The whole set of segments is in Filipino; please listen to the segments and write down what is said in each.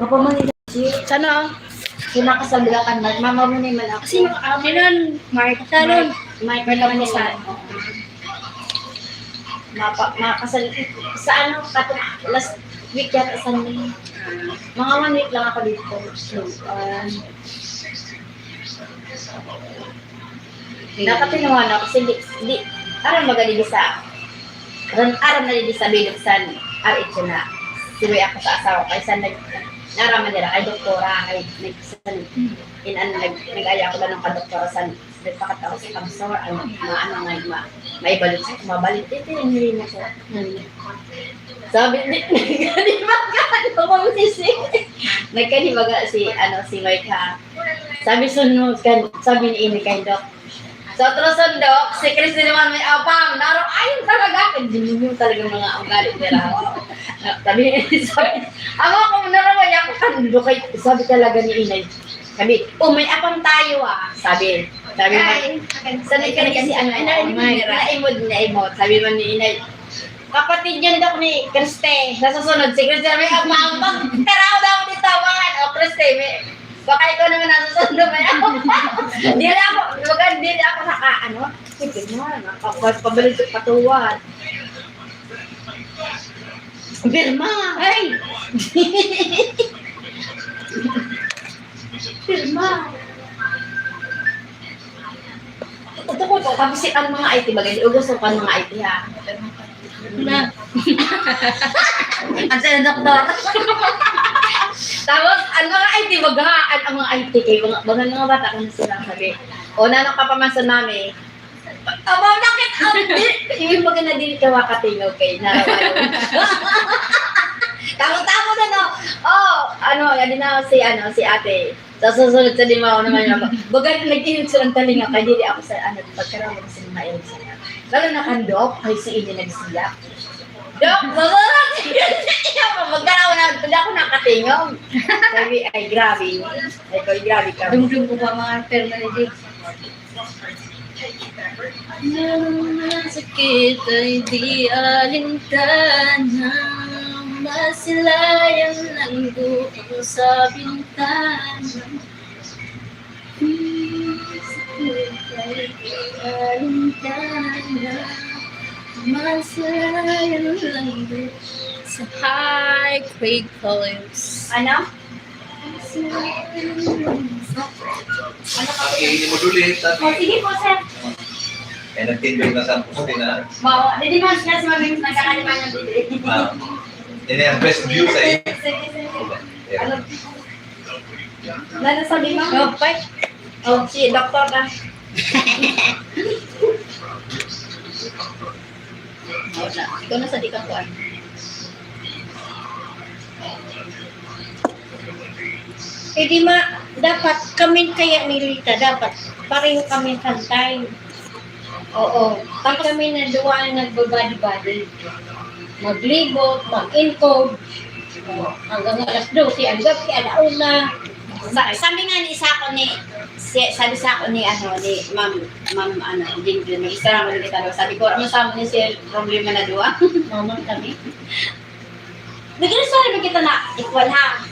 Kapamangin si Sana? kinakasabilakan na mama mo ni man ako. Kasi amin nun, Mark. Sana? Mike naman ni sa makasal sa ano last week yata Sunday. Mga 1 week lang ako dito. So, nakatinuhan ako kasi di aram magali sa aram na di sa bilog sa RH na siwi ako sa asawa kaysa naraman nila kay doktora kay nag-aya ko lang ng kadoktora sa nagpakatawa sa kamsor maibalit siya mabalit ito yung hindi mo siya sabi nagkanibaga si Mike ha sabi sunod sabi ni Ini kay Dok sa troson Dok si Chris naman may apam naro ayun talaga hindi mo talaga mga ugali nila sabi ako naraway ako kanino kay sabi talaga ni Inay sabi may apam tayo sabi sanay ka na kasi naimod sabi man ni Inay kapatid yan daw ni Kriste nasusunod si Kriste may apam taraw daw dito o Kriste may baka ikaw naman nasusunod may apam hindi ako sige na pabalik patuwan Birma ay Birma ito ko kasi ang mga IT bagay gusto ko ang mga IT ha na ang sana doktor tapos ang mga IT bagaan ang mga IT kayo mga bata kung sila sabi o nanong kapamasan namin abaw nakit yung mga nadili ka wakatingaw kay narawayo tamo na yan din na si ate sa susunod sa lima ko naman yung baga nagtinod silang talinga kaya hindi ako sa pagkaroon ko sa mga iyon sa lalo na kandok ay si Ini nagsiyak Dok, magkaraw na pala ako nakatingom sabi ay grabe ka Dumdum ko pa mga permanente. Sakit ay di alintana masilayan ng buko sa bintana sakit ay di alintana masilayan ng buko sa high grade colors ano? Ini mo dulit at Sige po sir nagtindig na sa pusti na. Hindi mo siya si Mabing nagkakaliman ng dito. Ini ang best view sa iyo. Lalo sa lima? Si doktor na. ikaw na sa di ka kuwan. di dapat kami kaya ni Lita, dapat pareho kami santay. Oo. Pag kami na duwa nagbabadi-badi, maglibot, mag-encode, hanggang alas 12, ang gabi, alauna. Sabi nga ni isa ko sabi sa ako ni ma'am Jinjo, isa naman kita daw. Sabi ko, ano sa mo ni si problema na duwa? Mamang kami. Nag-resorry ba kita na equal ha?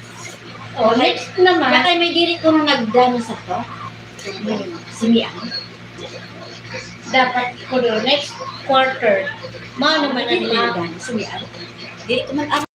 Oh, next naman. Bakit may diri ko nung nagdano sa to? Si Miang. Dapat ko do next quarter. Naman ang mga. Si Miang. Diri ko man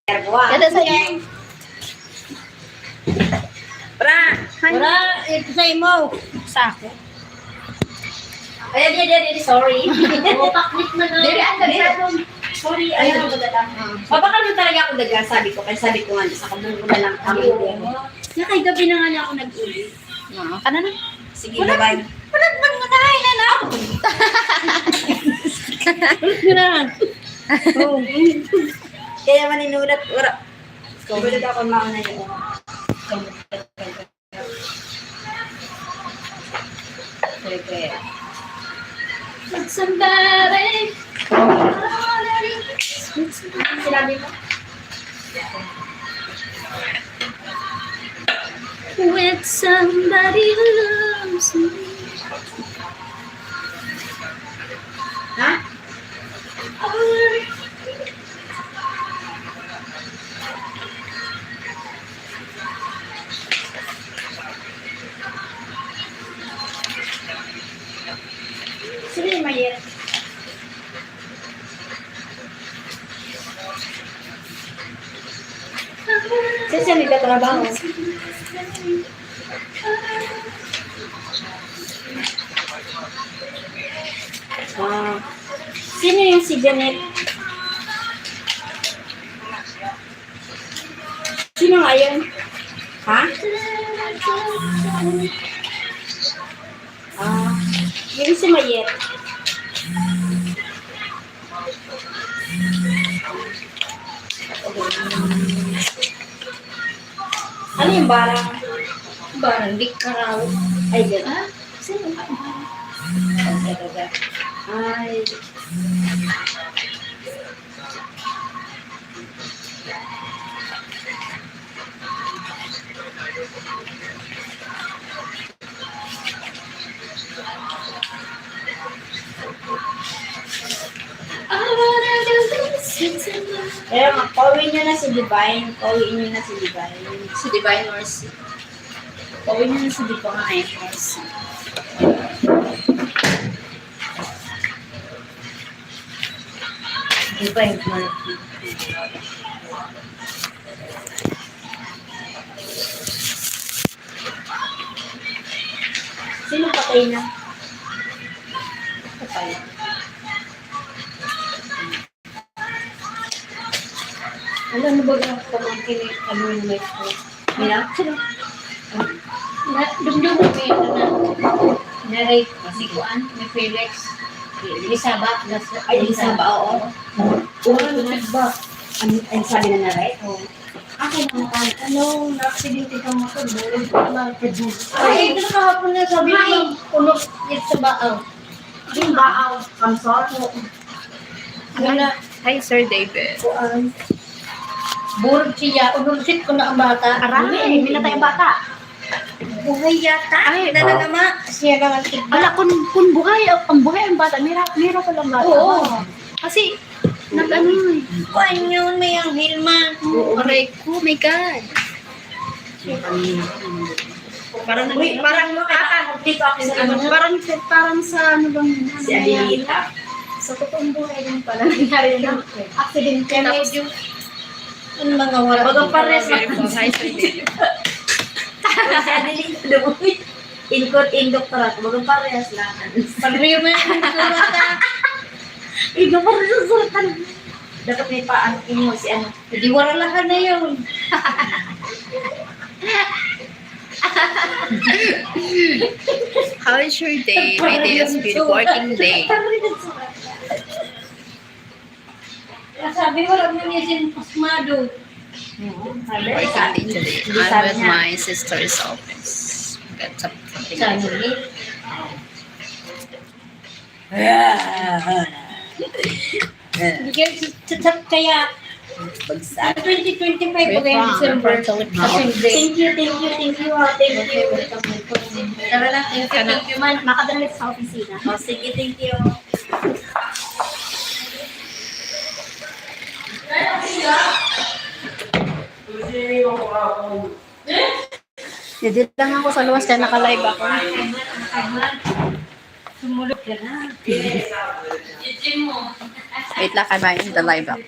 Kada sa iyo. Wala, ito sa imo. Sa ako. Ayan, sorry. Paklit na na. Sorry, ayun ako dagang. Mabakal mo talaga ako dagang, sabi ko nga, sa kabang ko na lang kami. Nakay gabi na nga na ako nag-uli. Kana na. Sige, bye-bye. Wala bang nakain na. Na. Oh. Kaya maninulat, wala. Kulit ako mauna yun. Okay. But somebody. Sinabi mo? With somebody who loves me. Ha? Sino yung mayet? Sino siya nagtatrabaho? Ah, sino yung si Janet? Sino nga yun? Ha? Ah, yung si Mayet. Ano yung barang? Barang di karaw. Ay, dyan. Ah, sino? Ay. I wanna do this. It's in my- Pero pauwiin nyo na si Divine. Pauwiin nyo na si Divine. Si Divine Mercy. Pauwi niya na si Divine Mercy. Divine Mercy. Sino patay na? Patay. Alam mo ba ang pamangkin ni ano yung may ko? Mira? Sino? Dumdum mo kayo na. Naray, si Juan, ni Felix, Elisabeth, ay Elisabeth, oo. Ba? Ang sabi na naray? Oo. Akin ang na-accidente ka mo ito, bulog ko lang, Ay, ito na kahapon na sabi ko, puno yung sa baaw. yung baaw, kamsor, Wala. Hi, Sir David. Burog siya, unulsit ko na ang bata. Arami, minatay ang bata. Buhay yata. Ay, Nananama, siya lang ang tigba. Ala, kung buhay, ang buhay ang bata, mira ko lang bata. Oo. Kasi, nag-ano eh. Kuan yun, may ang Hilma. Aray ko, my God. Parang dito ako sa ano, Parang sa ano bang si Adelita. sa totoong buhay din pala nangyari na accident Kaya medyo, ang mga wala. Bagang pares na. Hi, Sir David. Si Adelita dumoy. Inkot, indoktorat, bagang parehas lang. Pag-review mo yung surata. Ikaw pa rin susulatan. Dapat may paan inyo si ano. Hindi waralahan na yun. How is your day? My day has been working day. Sabi wala mo niya sin pasmado. Working day today. I'm with my sister's office. Got something. Sabi niya. Kaya, Bagsak. 2025 pa kayo December. Thank you. Thank you. Tara na, thank you man. Makadalit sa opisina. Oh, sige, thank you. Hindi lang ako sa luwas kaya naka-live ako. Sumulog ka na. Wait lang, kabayan the live ako.